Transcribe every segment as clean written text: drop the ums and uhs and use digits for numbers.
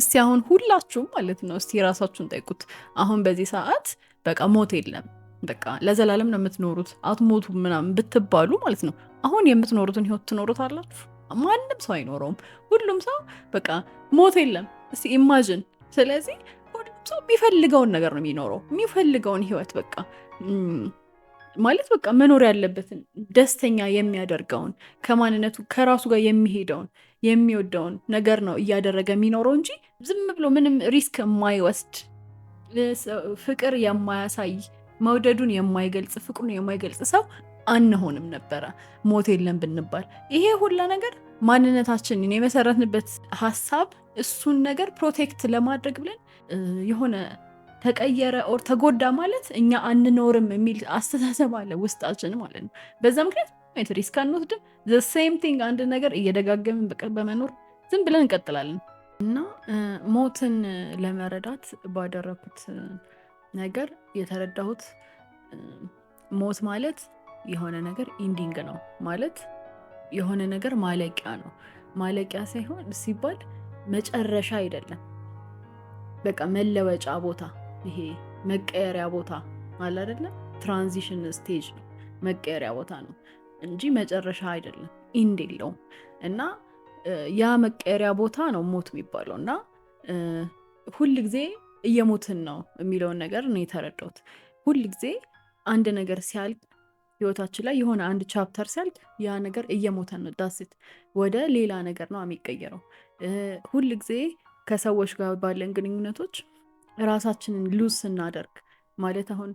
እስቲ አሁን ሁላችሁም ማለት ነው እስቲ ራሳችሁን ጠይቁት። አሁን በዚህ ሰዓት በቃ ሞት የለም በቃ ለዘላለም ነው የምትኖሩት አትሞቱ ምናምን ብትባሉ ማለት ነው አሁን የምትኖሩትን ህይወት ትኖሩታላችሁ? ማንም ሰው አይኖረውም። ሁሉም ሰው በቃ ሞት የለም እስቲ ኢማጅን። ስለዚህ ሁሉም ሰው የሚፈልገውን ነገር ነው የሚኖረው፣ የሚፈልገውን ህይወት በቃ ማለት በቃ መኖር ያለበትን ደስተኛ የሚያደርገውን ከማንነቱ ከራሱ ጋር የሚሄደውን የሚወደውን ነገር ነው እያደረገ የሚኖረው እንጂ ዝም ብሎ ምንም ሪስክ የማይወስድ ፍቅር የማያሳይ መውደዱን የማይገልጽ ፍቅሩን የማይገልጽ ሰው አንሆንም ነበረ ሞት የለም ብንባል። ይሄ ሁላ ነገር ማንነታችንን የመሰረትንበት ሀሳብ እሱን ነገር ፕሮቴክት ለማድረግ ብለን የሆነ ተቀየረ ኦር ተጎዳ ማለት እኛ አንኖርም የሚል አስተሳሰብ አለ ውስጣችን ማለት ነው። በዛ ምክንያት ሪስክ አንወስድም። ዘ ሴም ቲንግ አንድ ነገር እየደጋገምን በመኖር ዝም ብለን እንቀጥላለን። እና ሞትን ለመረዳት ባደረኩት ነገር የተረዳሁት ሞት ማለት የሆነ ነገር ኢንዲንግ ነው ማለት የሆነ ነገር ማለቂያ ነው። ማለቂያ ሳይሆን ሲባል መጨረሻ አይደለም። በቃ መለወጫ ቦታ፣ ይሄ መቀየሪያ ቦታ አለ አይደለ? ትራንዚሽን ስቴጅ ነው፣ መቀየሪያ ቦታ ነው እንጂ መጨረሻ አይደለም፣ ኢንድ የለውም። እና ያ መቀየሪያ ቦታ ነው ሞት የሚባለው። እና ሁል ጊዜ እየሞትን ነው የሚለውን ነገር ነው የተረዳሁት። ሁል ጊዜ አንድ ነገር ሲያልቅ ህይወታችን ላይ የሆነ አንድ ቻፕተር ሲያልቅ ያ ነገር እየሞተን ነው፣ ዳስት ወደ ሌላ ነገር ነው የሚቀየረው። ሁል ጊዜ ከሰዎች ጋር ባለን ግንኙነቶች ራሳችንን ሉዝ ስናደርግ ማለት አሁን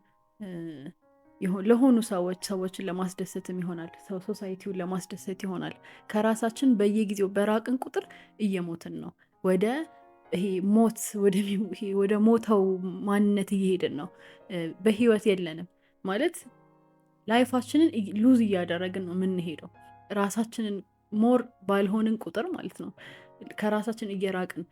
ለሆኑ ሰዎችን ለማስደሰትም ይሆናል፣ ሶሳይቲውን ለማስደሰት ይሆናል። ከራሳችን በየጊዜው በራቅን ቁጥር እየሞትን ነው፣ ወደ ይሄ ሞት ወደ ሞተው ማንነት እየሄድን ነው። በህይወት የለንም ማለት ላይፋችንን ሉዝ እያደረግን ነው የምንሄደው። ራሳችንን ሞር ባልሆንን ቁጥር ማለት ነው ከራሳችን እየራቅን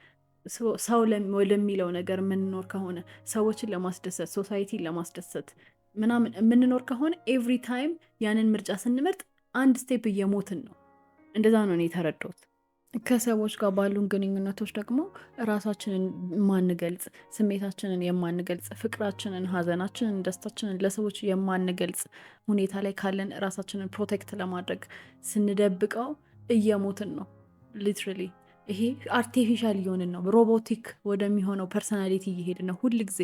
ሰው ወደሚለው ነገር የምንኖር ከሆነ ሰዎችን ለማስደሰት ሶሳይቲን ለማስደሰት ምናምን የምንኖር ከሆነ ኤቭሪ ታይም ያንን ምርጫ ስንመርጥ አንድ ስቴፕ እየሞትን ነው። እንደዛ ነው እኔ የተረዳሁት። ከሰዎች ጋር ባሉን ግንኙነቶች ደግሞ ራሳችንን የማንገልጽ፣ ስሜታችንን የማንገልጽ፣ ፍቅራችንን፣ ሀዘናችንን፣ ደስታችንን ለሰዎች የማንገልጽ ሁኔታ ላይ ካለን ራሳችንን ፕሮቴክት ለማድረግ ስንደብቀው እየሞትን ነው ሊትራሊ። ይሄ አርቲፊሻል እየሆንን ነው፣ ሮቦቲክ ወደሚሆነው ፐርሰናሊቲ እየሄድን ነው። ሁል ጊዜ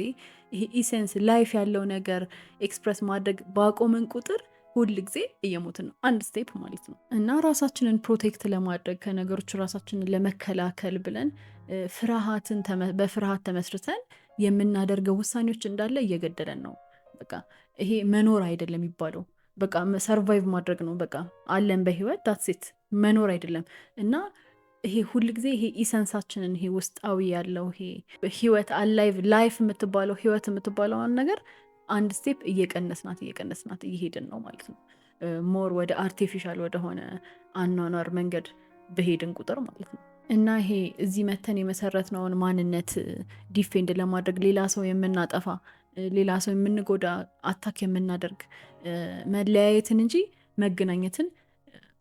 ይሄ ኢሴንስ ላይፍ ያለው ነገር ኤክስፕረስ ማድረግ ባቆምን ቁጥር ሁል ጊዜ እየሞትን ነው፣ አንድ ስቴፕ ማለት ነው። እና ራሳችንን ፕሮቴክት ለማድረግ ከነገሮች ራሳችንን ለመከላከል ብለን በፍርሃት ተመስርተን የምናደርገው ውሳኔዎች እንዳለ እየገደለን ነው። በቃ ይሄ መኖር አይደለም የሚባለው፣ በቃ ሰርቫይቭ ማድረግ ነው። በቃ አለን በህይወት ዳትሴት መኖር አይደለም። እና ይሄ ሁል ጊዜ ይሄ ኢሰንሳችንን ይሄ ውስጣዊ ያለው ይሄ ህይወት አላይቭ ላይፍ የምትባለው ህይወት የምትባለውን ነገር አንድ ስቴፕ እየቀነስናት እየሄድን ነው ማለት ነው። ሞር ወደ አርቲፊሻል ወደሆነ አኗኗር መንገድ በሄድን ቁጥር ማለት ነው። እና ይሄ እዚህ መተን የመሰረትነውን ማንነት ዲፌንድ ለማድረግ ሌላ ሰው የምናጠፋ፣ ሌላ ሰው የምንጎዳ፣ አታክ የምናደርግ መለያየትን እንጂ መገናኘትን፣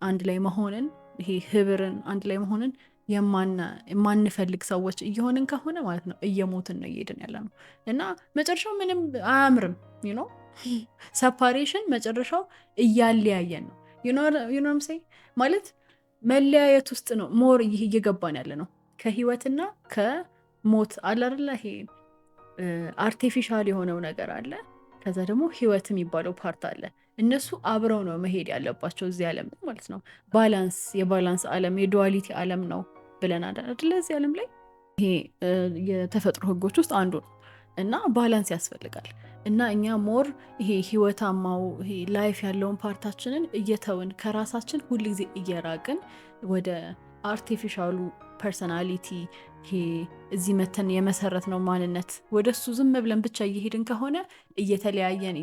አንድ ላይ መሆንን፣ ይሄ ህብርን አንድ ላይ መሆንን የማንፈልግ ሰዎች እየሆንን ከሆነ ማለት ነው እየሞትን ነው እየሄድን ያለ ነው። እና መጨረሻው ምንም አያምርም። ሰፓሬሽን መጨረሻው እያለያየን ነው። ዩኖምሴ ማለት መለያየት ውስጥ ነው ሞር እየገባን ያለ ነው። ከህይወትና ከሞት አለ አይደለ? ይሄ አርቲፊሻል የሆነው ነገር አለ፣ ከዛ ደግሞ ህይወት የሚባለው ፓርት አለ። እነሱ አብረው ነው መሄድ ያለባቸው እዚህ ዓለም ማለት ነው። የባላንስ ዓለም የዱዋሊቲ ዓለም ነው ብለን አይደለ? እዚህ ዓለም ላይ ይሄ የተፈጥሮ ህጎች ውስጥ አንዱ ነው። እና ባላንስ ያስፈልጋል። እና እኛ ሞር ይሄ ህይወታማው ይሄ ላይፍ ያለውን ፓርታችንን እየተውን ከራሳችን ሁል ጊዜ እየራቅን ወደ አርቲፊሻሉ ፐርሰናሊቲ ይሄ እዚህ መተን የመሰረት ነው ማንነት ወደ እሱ ዝም ብለን ብቻ እየሄድን ከሆነ እየተለያየን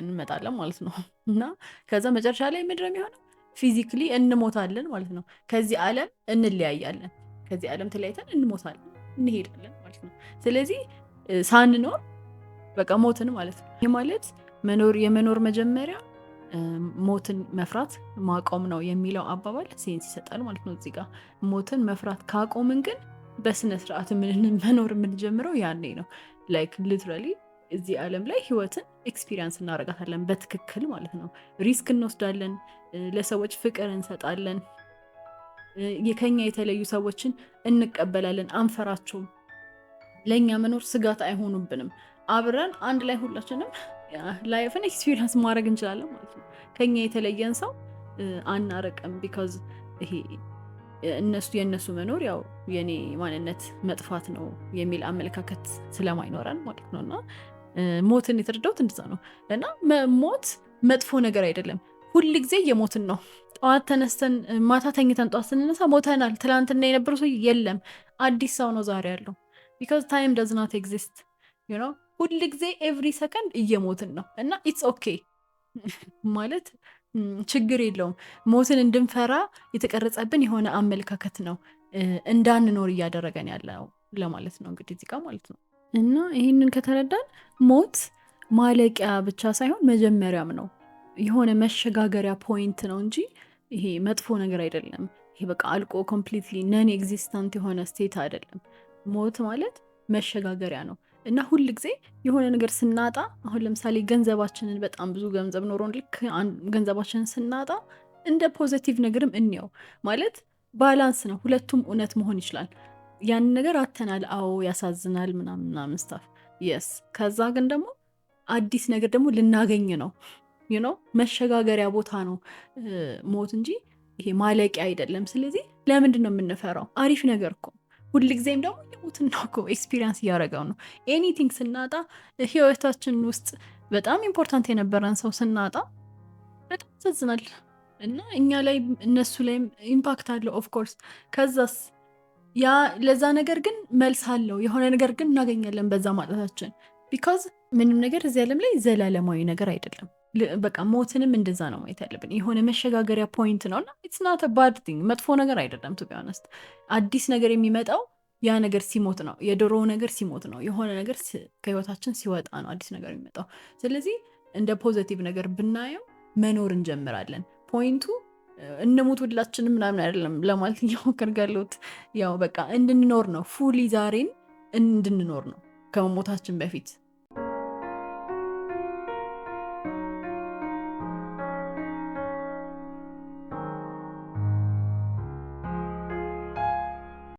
እንመጣለን ማለት ነው። እና ከዛ መጨረሻ ላይ ምንድን ነው የሚሆነው? ፊዚክሊ እንሞታለን ማለት ነው። ከዚህ ዓለም እንለያያለን። ከዚህ ዓለም ተለያይተን እንሞታለን፣ እንሄዳለን ማለት ነው። ስለዚህ ሳንኖር በቃ ሞትን ማለት ነው። ይህ ማለት የመኖር መጀመሪያ ሞትን መፍራት ማቆም ነው የሚለው አባባል ሴንስ ይሰጣል ማለት ነው። እዚህ ጋር ሞትን መፍራት ካቆምን ግን በስነ ስርዓት መኖር የምንጀምረው ያኔ ነው። ላይክ ሊትራሊ እዚህ ዓለም ላይ ህይወትን ኤክስፒሪየንስ እናደርጋታለን በትክክል ማለት ነው። ሪስክ እንወስዳለን፣ ለሰዎች ፍቅር እንሰጣለን፣ ከኛ የተለዩ ሰዎችን እንቀበላለን፣ አንፈራቸውም። ለእኛ መኖር ስጋት አይሆኑብንም። አብረን አንድ ላይ ሁላችንም ላይፍን ኤክስፒሪየንስ ማድረግ እንችላለን ማለት ነው። ከኛ የተለየን ሰው አናረቅም። ቢካዝ ይሄ የእነሱ መኖር ያው የኔ ማንነት መጥፋት ነው የሚል አመለካከት ስለማይኖረን ማለት ነው። እና ሞትን የተረዳሁት እንደዛ ነው። እና ሞት መጥፎ ነገር አይደለም። ሁል ጊዜ እየሞትን ነው። ጠዋት ተነስተን ማታ ተኝተን ጠዋት ስንነሳ ሞተናል። ትላንትና የነበረው ሰው የለም፣ አዲስ ሰው ነው ዛሬ ያለው። ቢካዝ ታይም ደዝ ናት ኤግዚስት ዩ ኖ። ሁል ጊዜ ኤቭሪ ሰከንድ እየሞትን ነው እና ኢትስ ኦኬ ማለት ችግር የለውም። ሞትን እንድንፈራ የተቀረጸብን የሆነ አመለካከት ነው እንዳንኖር እያደረገን ያለው ለማለት ነው እንግዲህ እዚህ ጋር ማለት ነው። እና ይህንን ከተረዳን ሞት ማለቂያ ብቻ ሳይሆን መጀመሪያም ነው፣ የሆነ መሸጋገሪያ ፖይንት ነው እንጂ ይሄ መጥፎ ነገር አይደለም። ይሄ በቃ አልቆ ኮምፕሊትሊ ነን ኤግዚስተንት የሆነ ስቴት አይደለም። ሞት ማለት መሸጋገሪያ ነው። እና ሁል ጊዜ የሆነ ነገር ስናጣ፣ አሁን ለምሳሌ ገንዘባችንን በጣም ብዙ ገንዘብ ኖሮን ልክ ገንዘባችንን ስናጣ እንደ ፖዘቲቭ ነገርም እንየው። ማለት ባላንስ ነው፣ ሁለቱም እውነት መሆን ይችላል። ያንን ነገር አተናል፣ አዎ ያሳዝናል ምናምን ስታፍ የስ። ከዛ ግን ደግሞ አዲስ ነገር ደግሞ ልናገኝ ነው። መሸጋገሪያ ቦታ ነው ሞት እንጂ ይሄ ማለቂያ አይደለም። ስለዚህ ለምንድን ነው የምንፈራው? አሪፍ ነገር እኮ ሁልጊዜም ደግሞ የሞትን ነው እኮ ኤክስፒሪየንስ እያደረገው ነው። ኤኒቲንግ ስናጣ፣ ህይወታችን ውስጥ በጣም ኢምፖርታንት የነበረን ሰው ስናጣ በጣም ያሳዝናል። እና እኛ ላይ እነሱ ላይም ኢምፓክት አለው ኦፍኮርስ። ከዛስ ያ ለዛ ነገር ግን መልስ አለው። የሆነ ነገር ግን እናገኛለን በዛ ማጣታችን። ቢካዝ ምንም ነገር እዚህ ዓለም ላይ ዘላለማዊ ነገር አይደለም። በቃ ሞትንም እንደዛ ነው ማየት ያለብን። የሆነ መሸጋገሪያ ፖይንት ነው እና ኢትስ ናት ባድ ቲንግ፣ መጥፎ ነገር አይደለም። ቱ ቢ ኦነስት አዲስ ነገር የሚመጣው ያ ነገር ሲሞት ነው። የድሮ ነገር ሲሞት ነው። የሆነ ነገር ከህይወታችን ሲወጣ ነው አዲስ ነገር የሚመጣው። ስለዚህ እንደ ፖዘቲቭ ነገር ብናየው መኖር እንጀምራለን። ፖይንቱ እንሙት ሁላችንም ምናምን አይደለም ለማለት እየሞከርኩ ያለሁት። ያው በቃ እንድንኖር ነው፣ ፉሊ ዛሬን እንድንኖር ነው ከመሞታችን በፊት